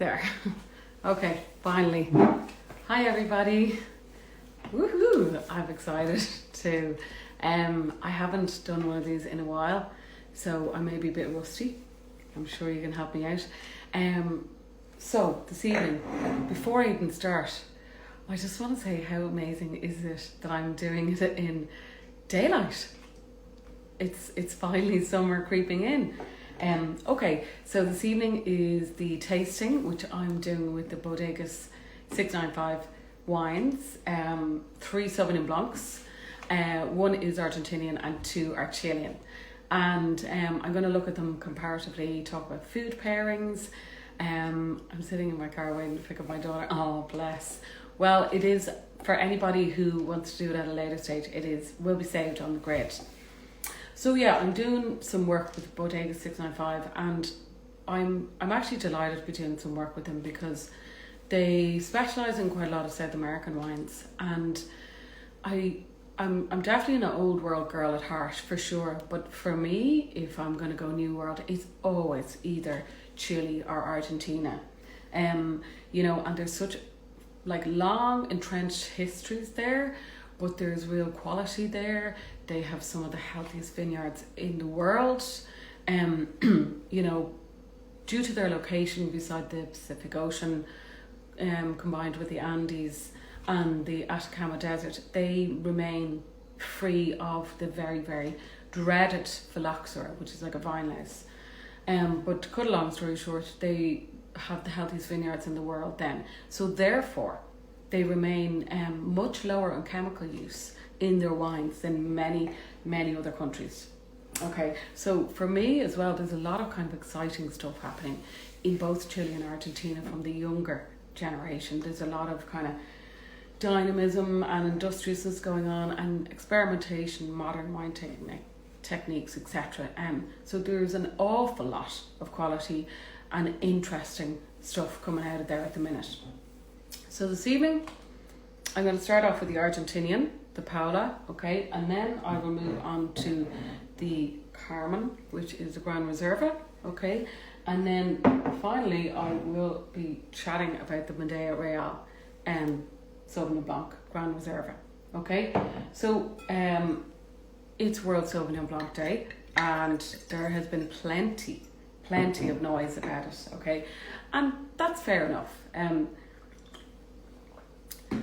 There. Okay, finally. Hi everybody. Woohoo! I'm excited to. I haven't done one of these in a while, so I may be a bit rusty. I'm sure you can help me out. So this evening, before I even start, I just want to say how amazing is it that I'm doing it in daylight. It's finally summer creeping in. Okay, so this evening is the tasting, which I'm doing with the Bodega's 695 wines, 3 Sauvignon Blancs, 1 is Argentinian and 2 are Chilean. And I'm going to look at them comparatively, talk about food pairings. I'm sitting in my car waiting to pick up my daughter. Oh, bless. Well, it is, for anybody who wants to do it at a later stage, will be saved on the grid. So yeah, I'm doing some work with Bodega 695, and I'm actually delighted to be doing some work with them because they specialise in quite a lot of South American wines, and I'm definitely an old world girl at heart for sure. But for me, if I'm going to go new world, it's always either Chile or Argentina. And there's such long entrenched histories there, but there's real quality there. They have some of the healthiest vineyards in the world. Due to their location beside the Pacific Ocean, combined with the Andes and the Atacama Desert, they remain free of the very, very dreaded phylloxera, which is like a vine louse. But to cut a long story short, they have the healthiest vineyards in the world then. So therefore, they remain much lower in chemical use in their wines than many, many other countries. Okay, so for me as well, there's a lot of kind of exciting stuff happening in both Chile and Argentina from the younger generation. There's a lot of kind of dynamism and industriousness going on, and experimentation, modern wine techniques, etc. So there's an awful lot of quality and interesting stuff coming out of there at the minute. So this evening, I'm going to start off with the Argentinian, the Paula, okay, and then I will move on to the Carmen, which is the Gran Reserva, okay, and then finally I will be chatting about the Medea Real and Sauvignon Blanc, Gran Reserva, okay. So it's World Sauvignon Blanc Day, and there has been plenty of noise about it, okay, and that's fair enough.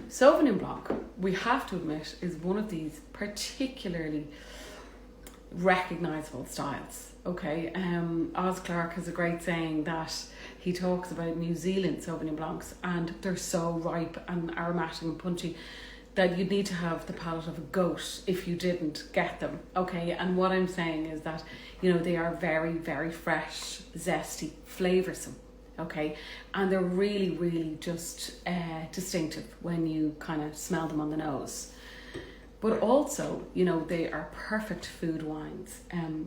Sauvignon Blanc, we have to admit, is one of these particularly recognisable styles, okay. Oz Clarke has a great saying that he talks about New Zealand Sauvignon Blancs, and they're so ripe and aromatic and punchy that you'd need to have the palate of a goat if you didn't get them, okay. And what I'm saying is that, they are very, very fresh, zesty, flavoursome, okay, and they're really, really just distinctive when you kind of smell them on the nose. But also, they are perfect food wines.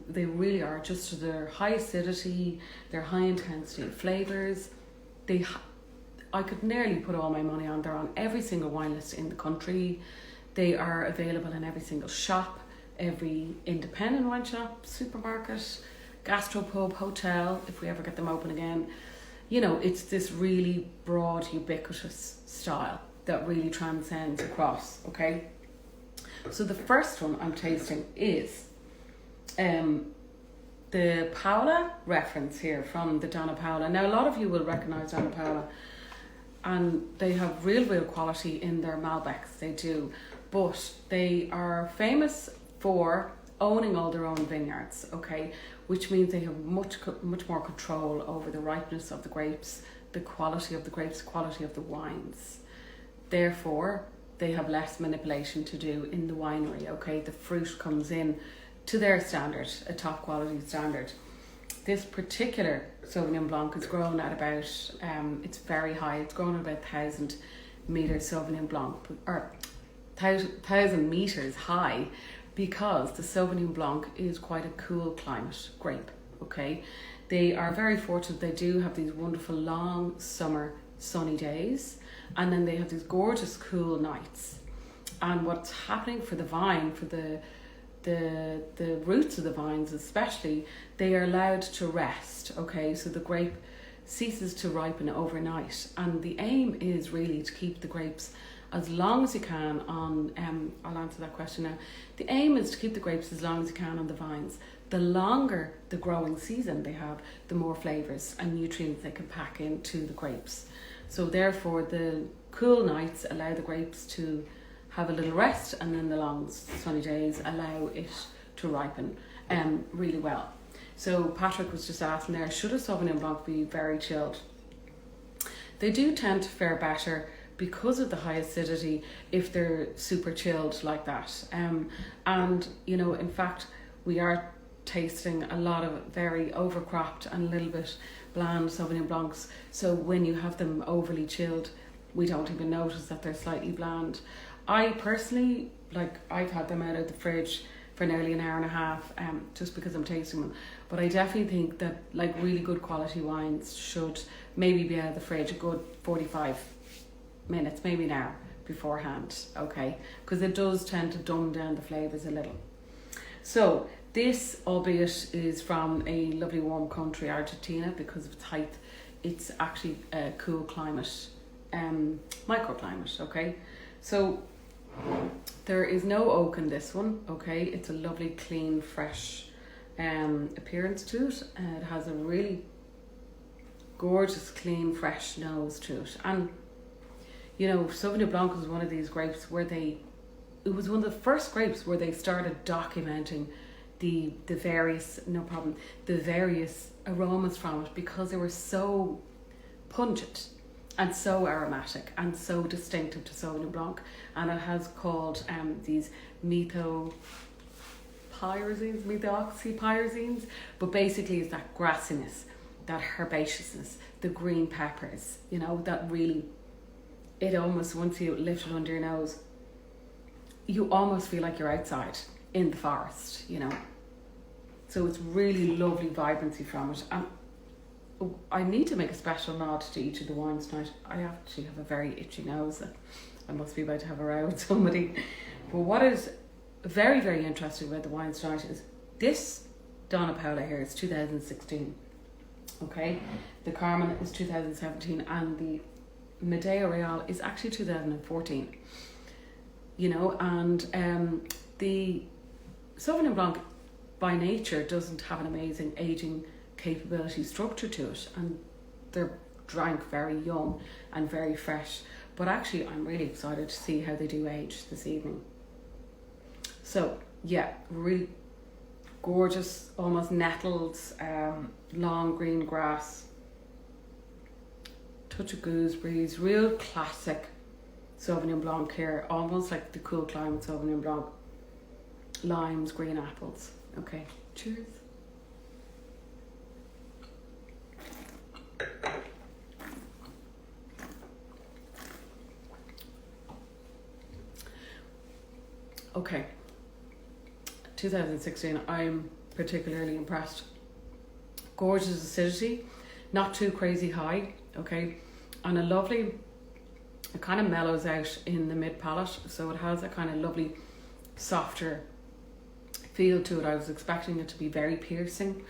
They really are, just to their high acidity, their high intensity flavours. I could nearly put all my money on. They're on every single wine list in the country. They are available in every single shop, every independent wine shop, supermarket, gastropub, hotel, if we ever get them open again. It's this really broad, ubiquitous style that really transcends across, okay? So the first one I'm tasting is the Paula reference here from the Donna Paula. Now, a lot of you will recognise Donna Paula, and they have real quality in their Malbecs, they do. But they are famous for owning all their own vineyards, okay, which means they have much more control over the ripeness of the grapes, the quality of the grapes, quality of the wines. Therefore, they have less manipulation to do in the winery, okay. The fruit comes in to their standard, a top quality standard. This particular Sauvignon Blanc is grown at about, it's very high, it's grown at about 1,000 metres Sauvignon Blanc, or 1,000 metres high, because the Sauvignon Blanc is quite a cool climate grape, okay. They are very fortunate. They do have these wonderful long summer sunny days, and then they have these gorgeous cool nights. And what's happening for the vine, for the roots of the vines especially, they are allowed to rest, okay. So the grape ceases to ripen overnight. And the aim is really to keep the grapes as long as you can on, I'll answer that question now. The aim is to keep the grapes as long as you can on the vines. The longer the growing season they have, the more flavours and nutrients they can pack into the grapes. So therefore the cool nights allow the grapes to have a little rest, and then the long sunny days allow it to ripen really well. So Patrick was just asking there, should a Sauvignon Blanc be very chilled? They do tend to fare better because of the high acidity if they're super chilled like that. And, you know, in fact, we are tasting a lot of very overcropped and a little bit bland Sauvignon Blancs. So when you have them overly chilled, we don't even notice that they're slightly bland. I personally, like, I've had them out of the fridge for nearly an hour and a half, just because I'm tasting them. But I definitely think that, like, really good quality wines should maybe be out of the fridge a good 45 minutes, maybe an hour beforehand, okay? Because it does tend to dumb down the flavours a little. So this, albeit is from a lovely warm country, Argentina, because of its height, it's actually a cool climate, microclimate, okay? So there is no oak in this one, okay? It's a lovely, clean, fresh appearance to it. It has a really gorgeous, clean, fresh nose to it. And, you know, Sauvignon Blanc was one of these grapes where it was one of the first grapes where they started documenting the various aromas from it, because they were so pungent and so aromatic and so distinctive to Sauvignon Blanc. And it has called these methoxypyrazines, but basically it's that grassiness, that herbaceousness, the green peppers, you know, that really, it almost, once you lift it under your nose, you almost feel like you're outside in the forest, you know. So it's really lovely vibrancy from it. And I need to make a special nod to each of the wines tonight. I actually have a very itchy nose. I must be about to have a row with somebody. But what is very, very interesting about the wines tonight is this Donna Paola here is 2016. Okay, the Carmen is 2017, and the Medea Real is actually 2014. You know, and the Sauvignon Blanc by nature doesn't have an amazing aging capability structure to it, and they're drank very young and very fresh. But actually I'm really excited to see how they do age this evening. So yeah, really gorgeous, almost nettles, long green grass, touch of gooseberries, real classic Sauvignon Blanc here, almost like the cool climate Sauvignon Blanc. Limes, green apples. Okay, cheers. Okay, 2016, I'm particularly impressed. Gorgeous acidity, not too crazy high, okay, and a lovely, it kind of mellows out in the mid palate, so it has a kind of lovely softer feel to it. I was expecting it to be very piercing,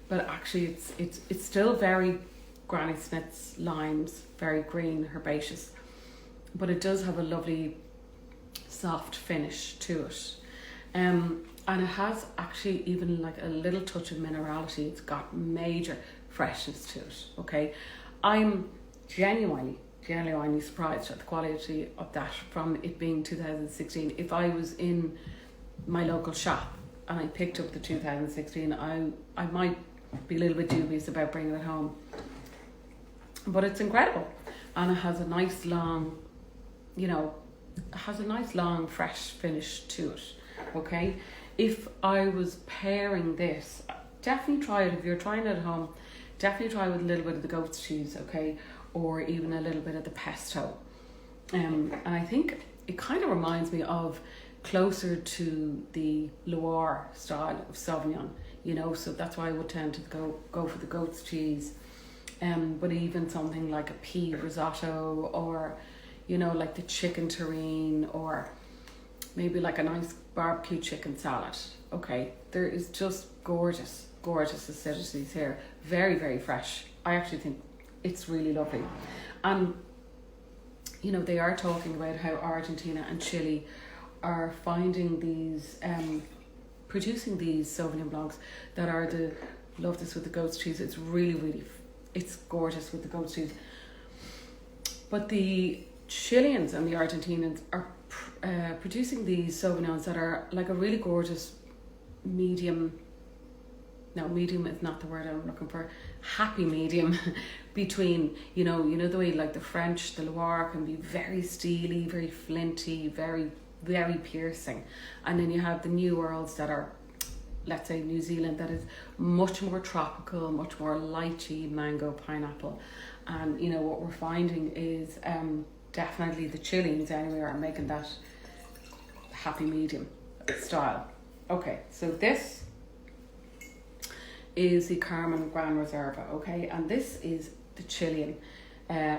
but actually it's still very Granny Smith's limes, very green, herbaceous, but it does have a lovely soft finish to it, and it has actually even like a little touch of minerality. It's got major freshness to it. Okay, I'm genuinely surprised at the quality of that from it being 2016. If I was in my local shop and I picked up the 2016, I might be a little bit dubious about bringing it home, but it's incredible, and it has a nice long, you know, it has a nice long fresh finish to it. Okay, if I was pairing this, definitely try it. If you're trying it at home, definitely try with a little bit of the goat's cheese, okay, or even a little bit of the pesto. And I think it kind of reminds me of closer to the Loire style of Sauvignon, you know, so that's why I would tend to go for the goat's cheese. But even something like a pea risotto, or, you know, like the chicken terrine, or maybe like a nice barbecue chicken salad. Okay, there is just gorgeous acidities here. Very, very fresh. I actually think It's really lovely. And, you know, they are talking about how Argentina and Chile are finding these, producing these Sauvignon Blancs that are love this with the goat's cheese. It's really, it's gorgeous with the goat's cheese. But the Chileans and the Argentinians are producing these Sauvignons that are like a really gorgeous medium. No, medium is not the word I'm looking for. Happy medium between, you know the way like the French, the Loire can be very steely, very flinty, very, very piercing. And then you have the New Worlds that are, let's say New Zealand, that is much more tropical, much more lychee, mango, pineapple. And, you know, what we're finding is definitely the Chileans anyway are making that happy medium style. Okay, so this is the Carmen Gran Reserva, okay, and this is the Chilean,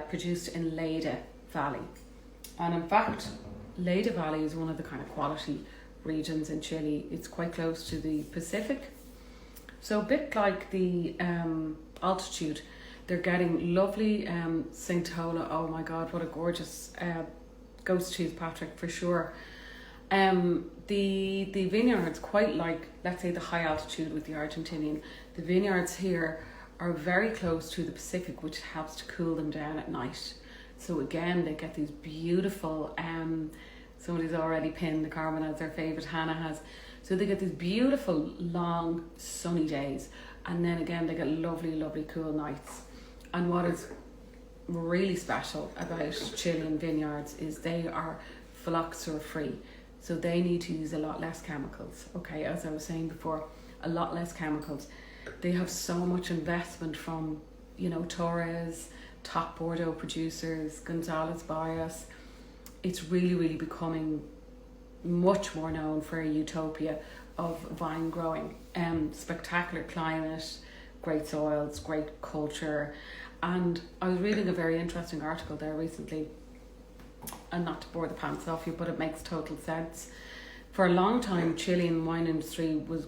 produced in Leyda Valley. And in fact, Leyda Valley is one of the kind of quality regions in Chile. It's quite close to the Pacific, so a bit like the altitude. They're getting lovely Saint Tola. Oh my God, what a gorgeous ghost cheese, Patrick, for sure. The vineyards, quite like, let's say, the high altitude with the Argentinian, the vineyards here are very close to the Pacific, which helps to cool them down at night. So again, they get these beautiful, somebody's already pinned the Carmen as their favourite, Hannah has. So they get these beautiful, long, sunny days. And then again, they get lovely, lovely cool nights. And what is really special about Chilean vineyards is they are phylloxera free. So they need to use a lot less chemicals. Okay, as I was saying before, a lot less chemicals. They have so much investment from, you know, Torres, top Bordeaux producers, Gonzalez Bias. It's really, really becoming much more known for a utopia of vine growing. Spectacular climate, great soils, great culture. And I was reading a very interesting article there recently, and not to bore the pants off you, but it makes total sense. For a long time, Chilean wine industry was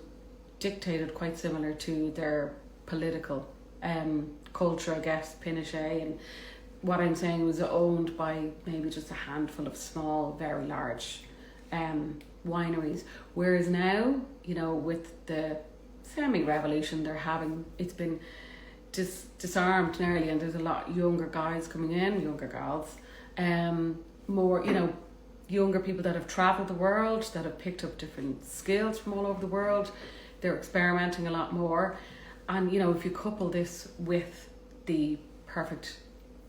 dictated quite similar to their political culture, I guess, Pinochet, and what I'm saying was owned by maybe just a handful of small, very large wineries. Whereas now, you know, with the semi-revolution they're having, it's been disarmed nearly, and there's a lot younger guys coming in, younger gals, more, you know, younger people that have travelled the world, that have picked up different skills from all over the world. They're experimenting a lot more. And, you know, if you couple this with the perfect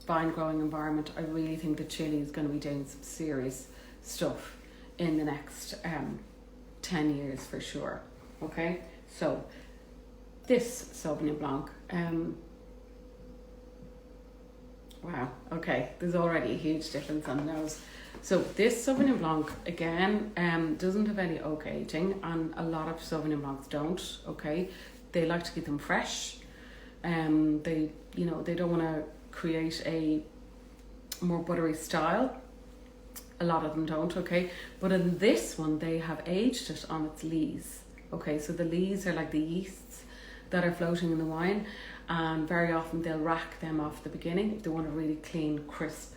vine growing environment, I really think that Chile is going to be doing some serious stuff in the next 10 years for sure. Okay, so this Sauvignon Blanc, wow, okay, there's already a huge difference on the nose. So this Sauvignon Blanc, again, doesn't have any oak aging, and a lot of Sauvignon Blancs don't, okay? They like to keep them fresh. They, you know, they don't want to create a more buttery style. A lot of them don't, okay? But in this one, they have aged it on its lees, okay? So the lees are like the yeasts that are floating in the wine, and very often they'll rack them off the beginning if they want a really clean, crisp,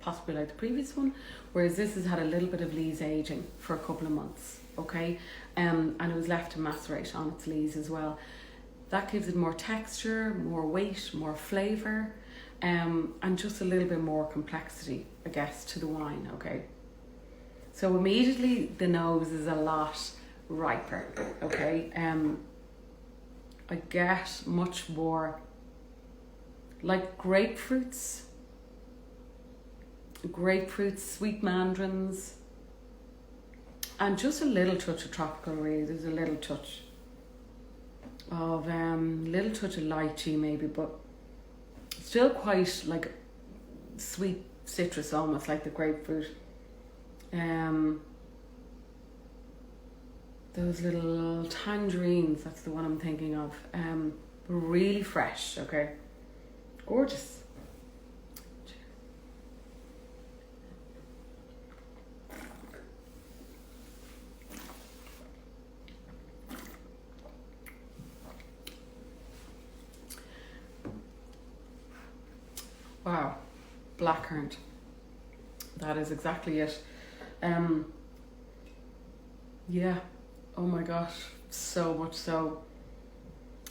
possibly like the previous one, whereas this has had a little bit of lees aging for a couple of months, okay? And it was left to macerate on its lees as well. That gives it more texture, more weight, more flavour, and just a little bit more complexity, I guess, to the wine, okay? So immediately the nose is a lot riper, okay? I get much more like grapefruits, sweet mandarins, and just a little touch of tropical, really. There's a little touch of lychee maybe, but still quite like sweet citrus, almost like the grapefruit. Those little tangerines, that's the one I'm thinking of. Really fresh, okay? Gorgeous. Wow, blackcurrant. That is exactly it. Yeah. Oh my gosh, so much so.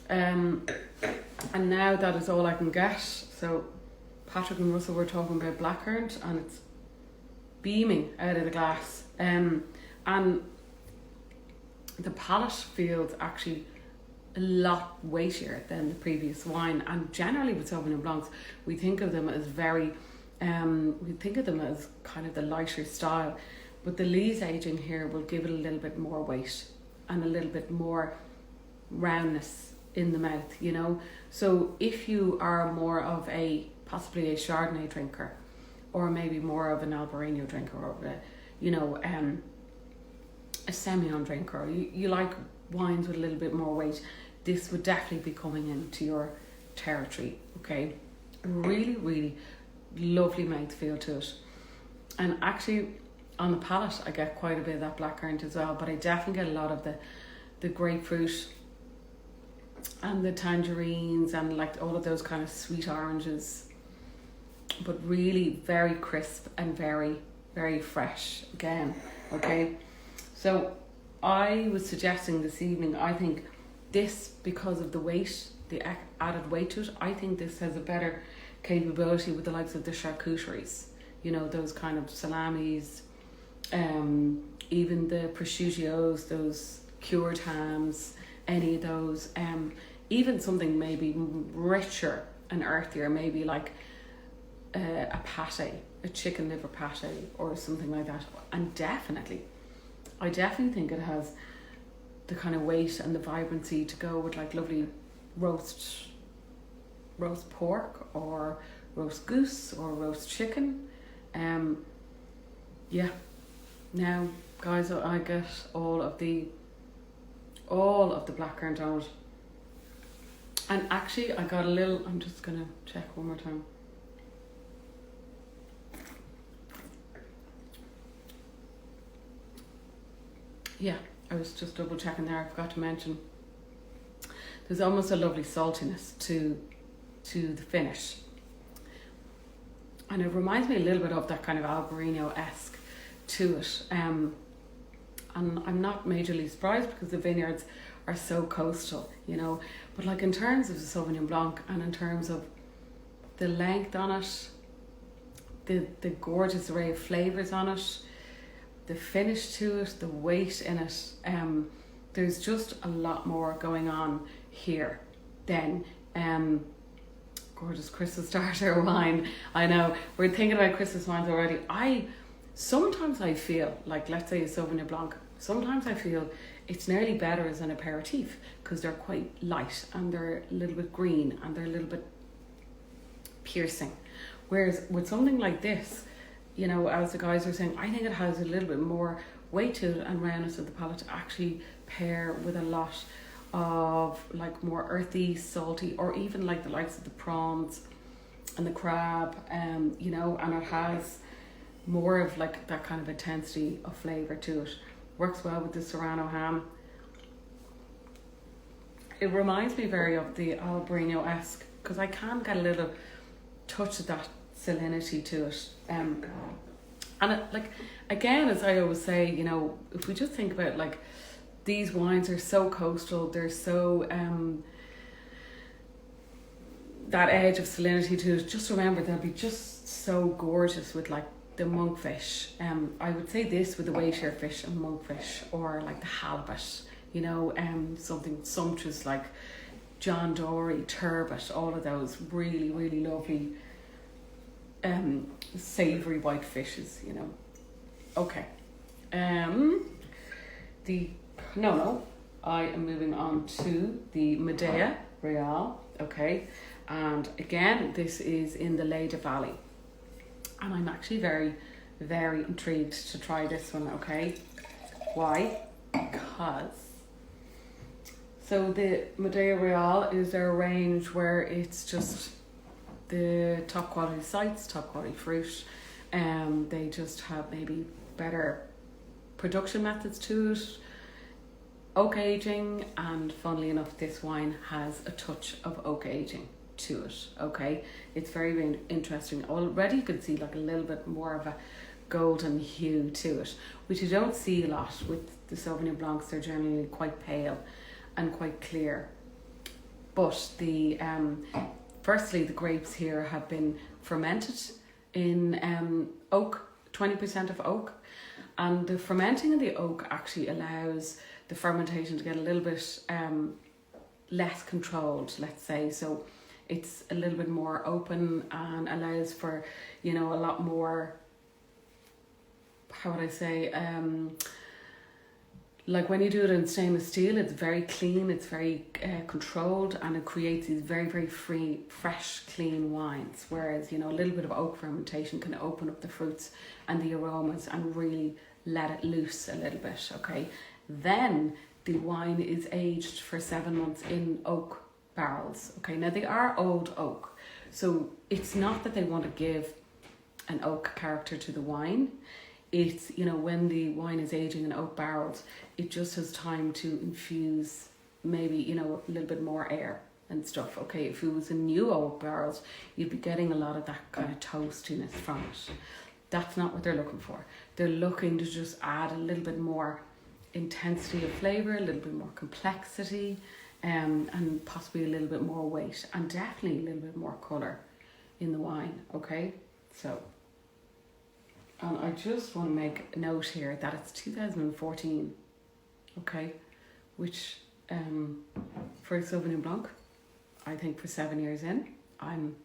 And now that is all I can get. So Patrick and Russell were talking about blackcurrant, and it's beaming out of the glass. And the palate feels actually a lot weightier than the previous wine. And generally with Sauvignon Blancs, we think of them as we think of them as kind of the lighter style, but the lees aging here will give it a little bit more weight and a little bit more roundness in the mouth, you know. So if you are more of possibly a Chardonnay drinker, or maybe more of an Albarino drinker, or a Semillon drinker, you like wines with a little bit more weight, this would definitely be coming into your territory. Okay, really, really lovely mouthfeel to it. And actually on the palate I get quite a bit of that blackcurrant as well, but I definitely get a lot of the grapefruit and the tangerines and like all of those kind of sweet oranges, but really very crisp and very, very fresh again. Okay, so I was suggesting this evening, I think this, because of the weight, the added weight to it, I think this has a better capability with the likes of the charcuteries, you know, those kind of salamis, even the prosciuttos, those cured hams, any of those, even something maybe richer and earthier, maybe like a pate, a chicken liver pate or something like that. And I definitely think it has the kind of weight and the vibrancy to go with like lovely roast pork or roast goose or roast chicken. Yeah. Now, guys, I get all of the blackcurrant on it. And actually, I got a little. I'm just gonna check one more time. Yeah, I was just double checking there. I forgot to mention. There's almost a lovely saltiness to the finish, and it reminds me a little bit of that kind of Albarino-esque to it. And I'm not majorly surprised because the vineyards are so coastal, you know. But like in terms of the Sauvignon Blanc and in terms of the length on it, the gorgeous array of flavours on it, the finish to it, the weight in it, there's just a lot more going on here than gorgeous Christmas starter wine. I know, we're thinking about Christmas wines already. Sometimes I feel like, let's say a Sauvignon Blanc, sometimes I feel it's nearly better as an aperitif because they're quite light and they're a little bit green and they're a little bit piercing. Whereas with something like this, you know, as the guys are saying, I think it has a little bit more weight to it and roundness of the palate to actually pair with a lot of like more earthy, salty, or even like the likes of the prawns and the crab, you know, and it has more of like that kind of intensity of flavour to it. Works well with the Serrano ham. It reminds me very of the Albarino-esque because I can get a little touch of that salinity to it. And it, like, again, as I always say, you know, if we just think about like these wines are so coastal, they're so that edge of salinity to it. Just remember they'll be just so gorgeous with like the monkfish. I would say this with the weightier fish and monkfish, or like the halibut, you know, something sumptuous like John Dory, turbot, all of those really, really lovely savoury white fishes, you know. Okay. I am moving on to the Medea Real, okay, and again this is in the Leda Valley, and I'm actually very, very intrigued to try this one, okay. Why? Because so the Medea Real is their range where it's just the top quality sites, top quality fruit, they just have maybe better production methods to it, oak aging, and funnily enough this wine has a touch of oak aging to it, okay? It's very, very interesting. Already you can see like a little bit more of a golden hue to it, which you don't see a lot with the Sauvignon Blancs. They're generally quite pale and quite clear. But the firstly, the grapes here have been fermented in oak, 20% of oak. And the fermenting of the oak actually allows the fermentation to get a little bit less controlled, let's say. So it's a little bit more open and allows for, you know, a lot more, how would I say, like when you do it in stainless steel, it's very clean, it's very controlled, and it creates these very, very fresh, clean wines. Whereas, you know, a little bit of oak fermentation can open up the fruits and the aromas and really let it loose a little bit, okay? Then the wine is aged for 7 months in oak barrels, okay? Now they are old oak, so it's not that they want to give an oak character to the wine. It's, you know, when the wine is aging in oak barrels, it just has time to infuse maybe, you know, a little bit more air and stuff, okay? If it was in new oak barrels, you'd be getting a lot of that kind of toastiness from it. That's not what they're looking for. They're looking to just add a little bit more intensity of flavour, a little bit more complexity, and possibly a little bit more weight, and definitely a little bit more colour in the wine, okay? So, and I just want to make a note here that it's 2014, okay? Which, for a Sauvignon Blanc, I think for 7 years in, I'm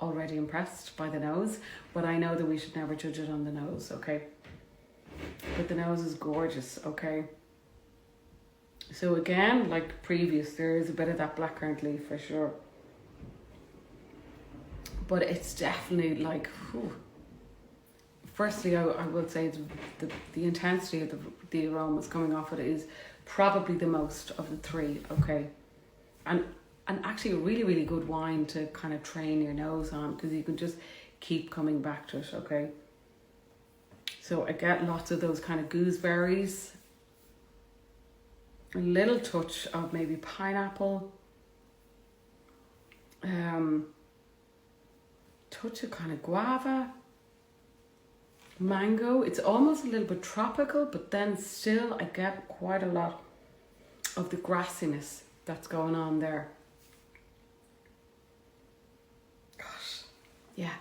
already impressed by the nose, but I know that we should never judge it on the nose, okay? But the nose is gorgeous, okay? So again, like previous, there is a bit of that blackcurrant leaf for sure. But it's definitely like, whew. Firstly, I will say the intensity of the aromas coming off it is probably the most of the three, okay? And actually a really, really good wine to kind of train your nose on, because you can just keep coming back to it, okay? So I get lots of those kind of gooseberries, a little touch of maybe pineapple, touch of kind of guava, mango. It's almost a little bit tropical, but then still I get quite a lot of the grassiness that's going on there. Gosh, yeah,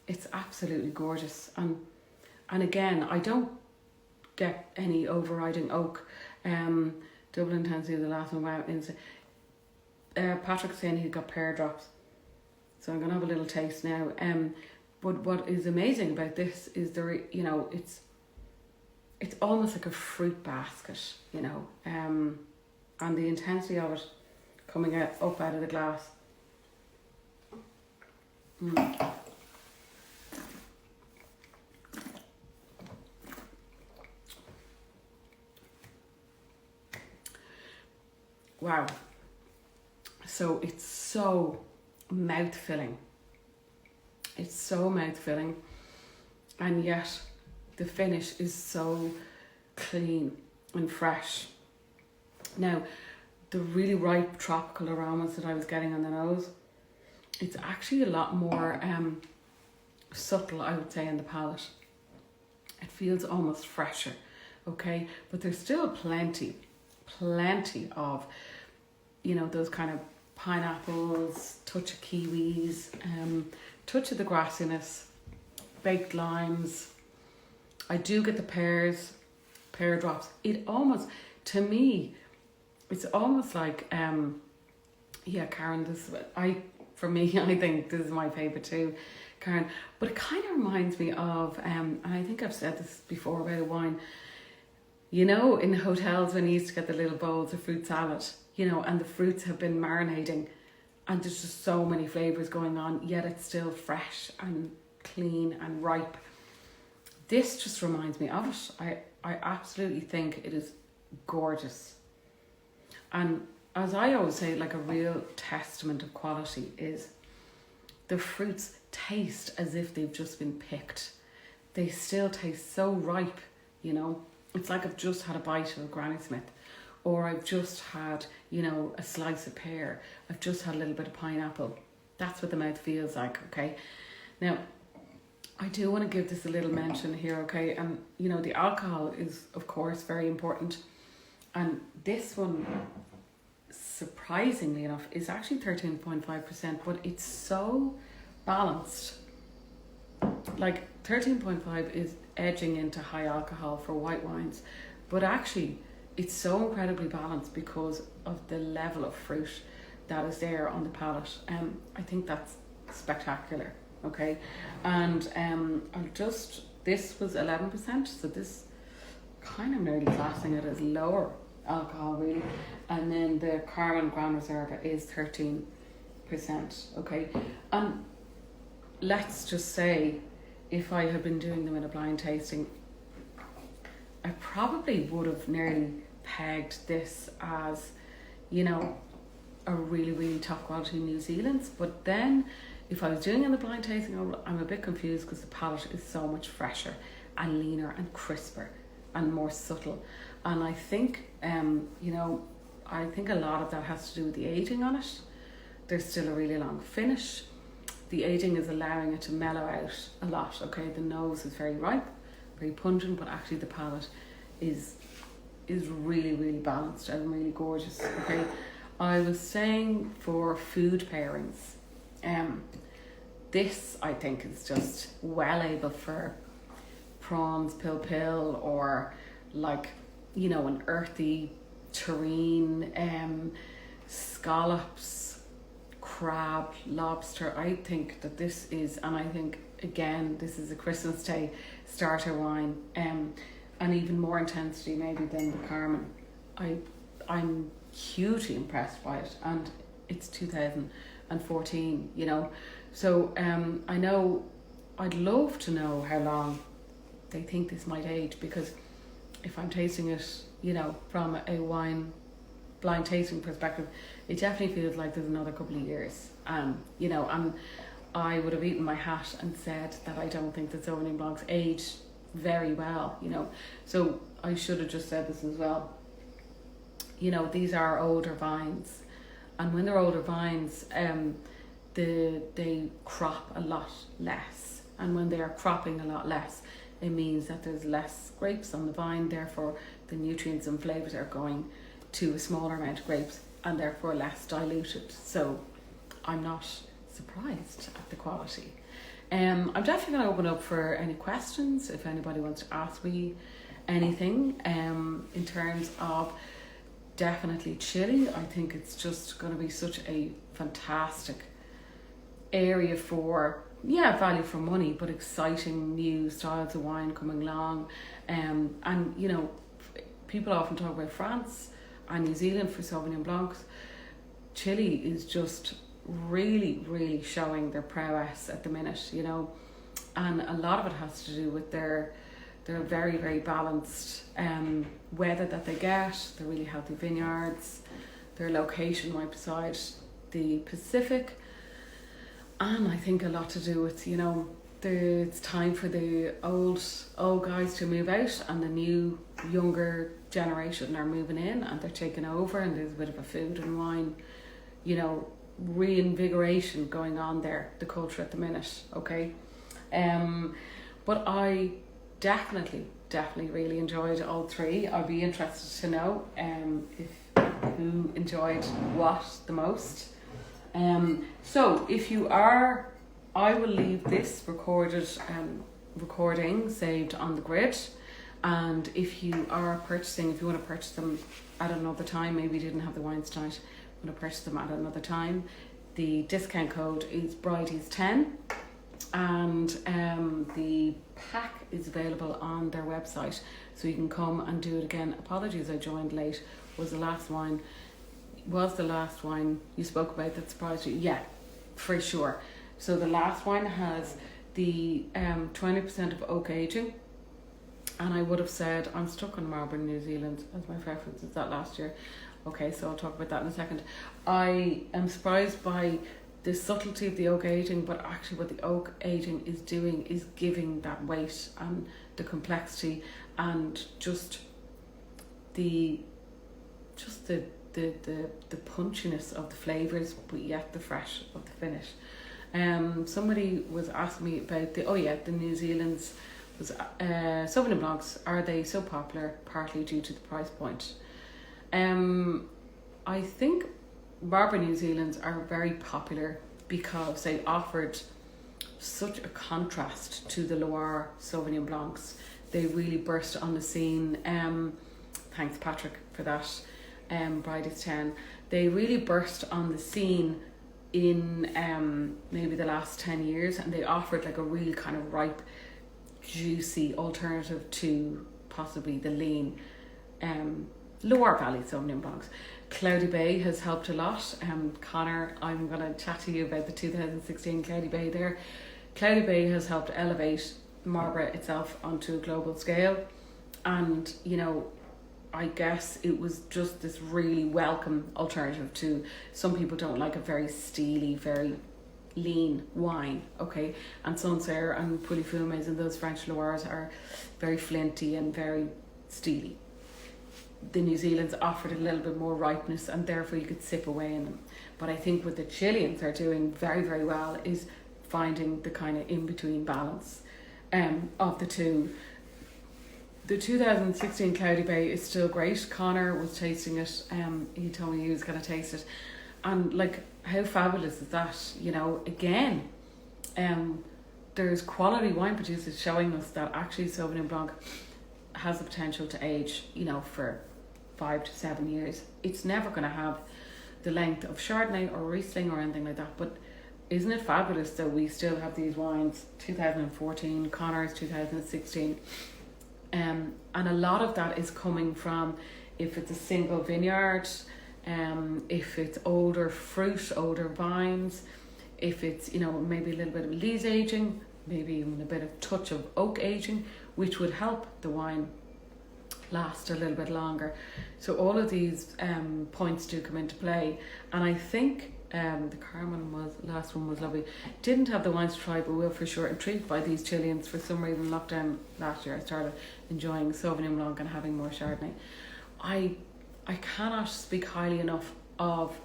it's absolutely gorgeous. And again, I don't get any overriding oak. Double intensity of the last one. Wow, Patrick's saying he got pear drops, so I'm gonna have a little taste now. But what is amazing about this is you know, it's almost like a fruit basket, you know, and the intensity of it coming up out of the glass. Wow. So it's so mouth-filling. It's so mouth-filling, and yet the finish is so clean and fresh. Now, the really ripe tropical aromas that I was getting on the nose, it's actually a lot more subtle, I would say, in the palate. It feels almost fresher, okay? But there's still plenty of, you know, those kind of pineapples, touch of kiwis, touch of the grassiness, baked limes. I do get the pear drops. It almost, to me, it's almost like, yeah, Karen, for me, I think this is my favourite too, Karen. But it kind of reminds me of, and I think I've said this before about a wine, you know, in hotels when you used to get the little bowls of fruit salad, you know, and the fruits have been marinating, and there's just so many flavours going on, yet it's still fresh and clean and ripe. This just reminds me of it. I absolutely think it is gorgeous. And as I always say, like a real testament of quality is the fruits taste as if they've just been picked. They still taste so ripe, you know. It's like I've just had a bite of a Granny Smith, or I've just had, you know, a slice of pear. I've just had a little bit of pineapple. That's what the mouth feels like, okay? Now, I do want to give this a little mention here, okay? And, you know, the alcohol is, of course, very important. And this one, surprisingly enough, is actually 13.5%, but it's so balanced. Like, 13.5 is edging into high alcohol for white wines, but actually, it's so incredibly balanced because of the level of fruit that is there on the palate. I think that's spectacular, okay? And this was 11%, so this kind of nearly classing it as lower alcohol, really. And then the Carmen Grand Reserva is 13%, okay? And let's just say, if I had been doing them in a blind tasting, I probably would have nearly pegged this as, you know, a really, really top quality New Zealand's. But then if I was doing it in the blind tasting, I'm a bit confused because the palate is so much fresher and leaner and crisper and more subtle. And I think, you know, I think a lot of that has to do with the aging on it. There's still a really long finish. The aging is allowing it to mellow out a lot, okay? The nose is very ripe, very pungent, but actually the palate is really, really balanced and really gorgeous, okay? I was saying for food pairings, this I think is just well able for prawns pil or like, you know, an earthy terrine, scallops, crab, lobster. I think that this is, and I think again this is a Christmas Day starter wine, and even more intensity maybe than the Carmen. I'm hugely impressed by it, and it's 2014, you know. So I know, I'd love to know how long they think this might age, because if I'm tasting it, you know, from a wine blind tasting perspective, it definitely feels like there's another couple of years. You know, and I would have eaten my hat and said that I don't think that Sauvignon Blancs age very well, you know. So I should have just said this as well. You know, these are older vines, and when they're older vines, they crop a lot less, and when they are cropping a lot less, it means that there's less grapes on the vine, therefore the nutrients and flavours are going to a smaller amount of grapes and therefore less diluted. So I'm not surprised at the quality. I'm definitely going to open up for any questions if anybody wants to ask me anything in terms of definitely chili. I think it's just going to be such a fantastic area for value for money, but exciting new styles of wine coming along. And you know, people often talk about France and New Zealand for Sauvignon Blancs. Chile is just really, really showing their prowess at the minute, you know, and a lot of it has to do with their very, very balanced weather that they get, the really healthy vineyards, their location right beside the Pacific, and I think a lot to do with, you know, it's time for the old guys to move out and the new younger generation are moving in and they're taking over, and there's a bit of a food and wine, you know, reinvigoration going on there, the culture at the minute, okay? But I definitely really enjoyed all three. I'd be interested to know who enjoyed what the most. So if you are, I will leave this recording saved on the grid, and if you want to purchase them at another time, maybe you didn't have the wines tonight, want to purchase them at another time, the discount code is Bridey's 10, and the pack is available on their website, so you can come and do it again. Apologies, I joined late. Was the last wine you spoke about that surprised you? Yeah, for sure. So the last wine has the 20% of oak aging, and I would have said I'm stuck on Marlborough, New Zealand as my preference. Is that last year? Okay, so I'll talk about that in a second. I am surprised by the subtlety of the oak aging, but actually what the oak aging is doing is giving that weight and the complexity and just the the punchiness of the flavours, but yet the fresh of the finish. Somebody was asking me about the New Zealand's was Sauvignon Blancs. Are they so popular partly due to the price point? I think Barbara New Zealand's are very popular because they offered such a contrast to the Loire Sauvignon Blancs. They really burst on the scene. Thanks Patrick for that. Bridey's 10. They really burst on the scene in maybe the last 10 years, and they offered like a real kind of ripe, juicy alternative to possibly the lean Loire Valley Sauvignon Blancs. Cloudy Bay has helped a lot. Connor, I'm going to chat to you about the 2016 Cloudy Bay there. Cloudy Bay has helped elevate Marlborough itself onto a global scale, and I guess it was just this really welcome alternative to, some people don't like a very steely, very lean wine, okay? And Sancerre and Pouilly-Fumés and those French Loires are very flinty and very steely. The New Zealand's offered a little bit more ripeness, and therefore you could sip away in them. But I think what the Chileans are doing very, very well is finding the kind of in-between balance of the two. The 2016 Cloudy Bay is still great. Connor was tasting it. He told me he was going to taste it. And like, how fabulous is that? Again, there's quality wine producers showing us that actually Sauvignon Blanc has the potential to age, for 5 to 7 years. It's never going to have the length of Chardonnay or Riesling or anything like that. But isn't it fabulous that we still have these wines, 2014, Connor's 2016. And a lot of that is coming from, if it's a single vineyard, if it's older fruit, older vines, if it's, maybe a little bit of lees aging, maybe even a bit of touch of oak aging, which would help the wine last a little bit longer. So all of these points do come into play. And I think the Carmen last one was lovely. Didn't have the wines to try, but will for sure. Intrigued by these Chileans. For some reason, lockdown last year, I started enjoying Sauvignon Blanc and having more Chardonnay. I cannot speak highly enough of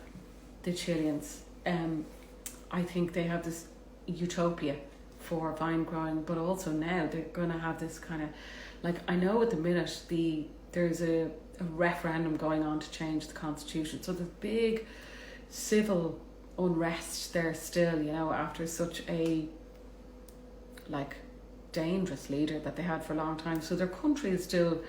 the Chileans. I think they have this utopia for vine growing, but also now they're going to have this kind of, like, I know at the minute there's a referendum going on to change the constitution. So the big civil unrest there still, after such a dangerous leader that they had for a long time. So their country is still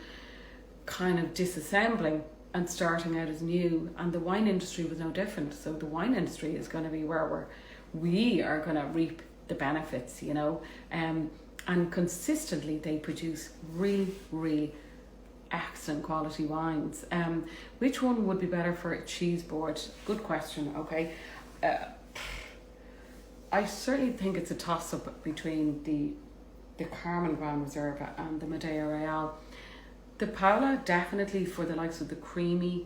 kind of disassembling and starting out as new, and the wine industry was no different. So the wine industry is going to be where we are going to reap the benefits, and consistently they produce really, really excellent quality wines. Which one would be better for a cheese board? Good question. Okay, I certainly think it's a toss-up between the Carmen Grand Reserva and the Madeira Real. The Paula, definitely for the likes of the creamy,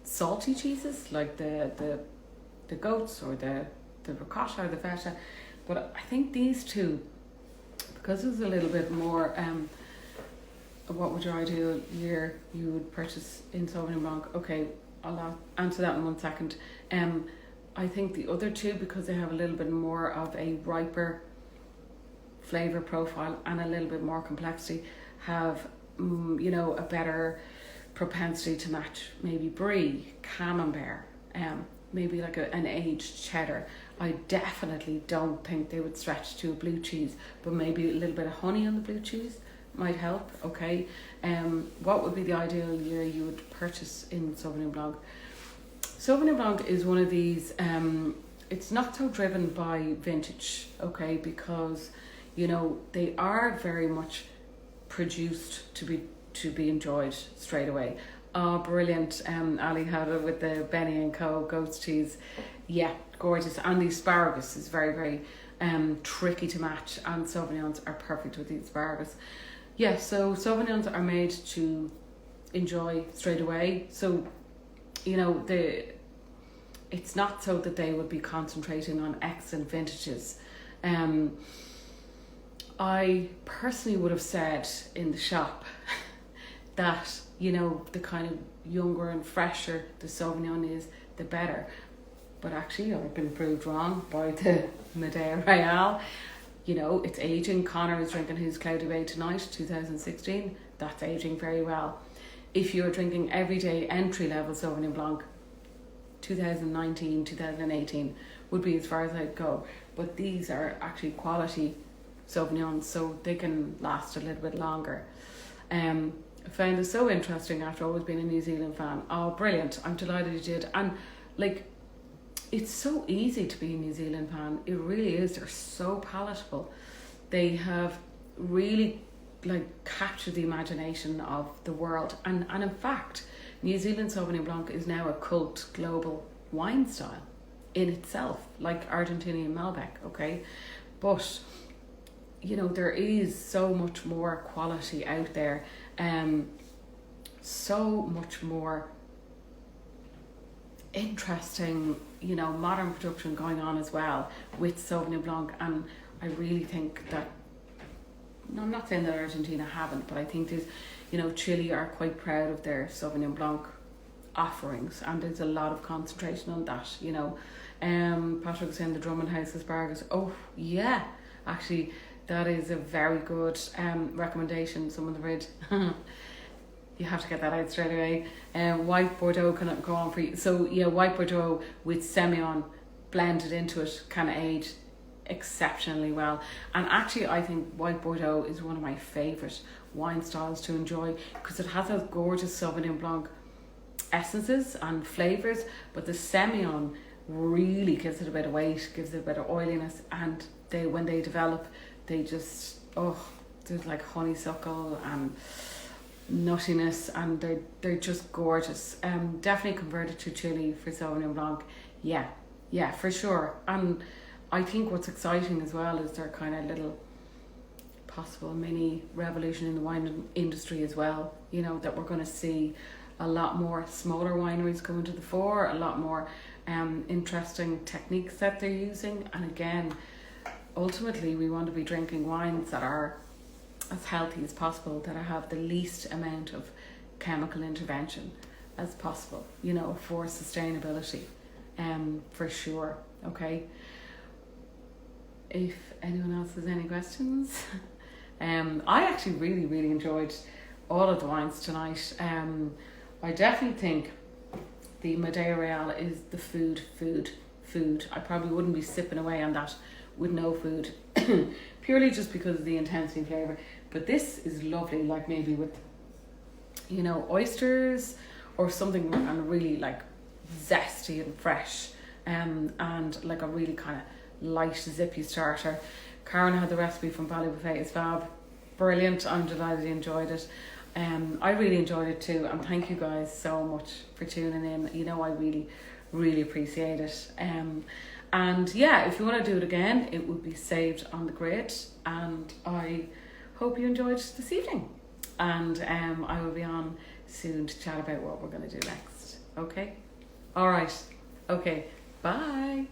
salty cheeses, like the goats or the ricotta or the feta. But I think these two, because it's a little bit more, what would your ideal year you would purchase in Sauvignon Blanc? Okay, I'll answer that in 1 second. I think the other two, because they have a little bit more of a riper flavour profile and a little bit more complexity, have a better propensity to match maybe Brie, Camembert, maybe like an aged cheddar. I definitely don't think they would stretch to a blue cheese, but maybe a little bit of honey on the blue cheese might help. Okay, what would be the ideal year you would purchase in Sauvignon Blanc? Sauvignon Blanc is one of these, it's not so driven by vintage, okay, because they are very much produced to be enjoyed straight away. Oh, brilliant. Ali had it with the Benny and Co. goat's cheese. Yeah, gorgeous. And the asparagus is very, very tricky to match, and Sauvignons are perfect with the asparagus. Yeah, so Sauvignons are made to enjoy straight away. So, it's not so that they would be concentrating on excellent vintages. I personally would have said in the shop, that, you know, the kind of younger and fresher the Sauvignon is, the better. But actually, I've been proved wrong by the Madeira Real. You know, it's aging. Connor is drinking his Cloudy Bay tonight, 2016. That's aging very well. If you're drinking everyday entry-level Sauvignon Blanc, 2019, 2018 would be as far as I'd go. But these are actually quality Sauvignons, so they can last a little bit longer. I found it so interesting after always being a New Zealand fan. Oh, brilliant. I'm delighted you did. And like, it's so easy to be a New Zealand fan. It really is. They're so palatable. They have really like captured the imagination of the world. And in fact, New Zealand Sauvignon Blanc is now a cult global wine style in itself, like Argentinian Malbec, okay? But, you know, there is so much more quality out there. So much more interesting, you know, modern production going on as well with Sauvignon Blanc. And I really think that, I'm not saying that Argentina haven't, but I think there's, you know, Chile are quite proud of their Sauvignon Blanc offerings, and there's a lot of concentration on that, you know. Patrick was saying the Drummond House asparagus. Oh yeah, actually that is a very good recommendation. Someone's read. You have to get that out straight away. White Bordeaux can go on for you. So yeah, white Bordeaux with Semillon blended into it can age exceptionally well. And actually I think white Bordeaux is one of my favourite wine styles to enjoy, because it has those gorgeous Sauvignon Blanc essences and flavours, but the Semillon really gives it a bit of weight, gives it a bit of oiliness, and they, when they develop, they just, there's like honeysuckle and nuttiness, and they're just gorgeous. Definitely converted to Chile for Sauvignon Blanc. Yeah, for sure. And I think what's exciting as well is their kind of little possible mini revolution in the wine industry as well. You know, that we're going to see a lot more smaller wineries coming to the fore, a lot more interesting techniques that they're using. And again, ultimately we want to be drinking wines that are as healthy as possible, that have the least amount of chemical intervention as possible, you know, for sustainability, for sure. Okay, if anyone else has any questions. I actually really enjoyed all of the wines tonight. I definitely think the Madeira Real is the food. I probably wouldn't be sipping away on that with no food, purely just because of the intensity of flavour. But this is lovely, like maybe with, you know, oysters or something, and really like zesty and fresh, and like a really kind of light zippy starter. Karen had the recipe from Ballybuffet. It's fab, brilliant. I'm delighted you enjoyed it. I really enjoyed it too, and thank you guys so much for tuning in. You know, I really appreciate it. And yeah, if you want to do it again, it would be saved on the grid. And I hope you enjoyed this evening. And I will be on soon to chat about what we're going to do next. Okay? All right. Okay. Bye.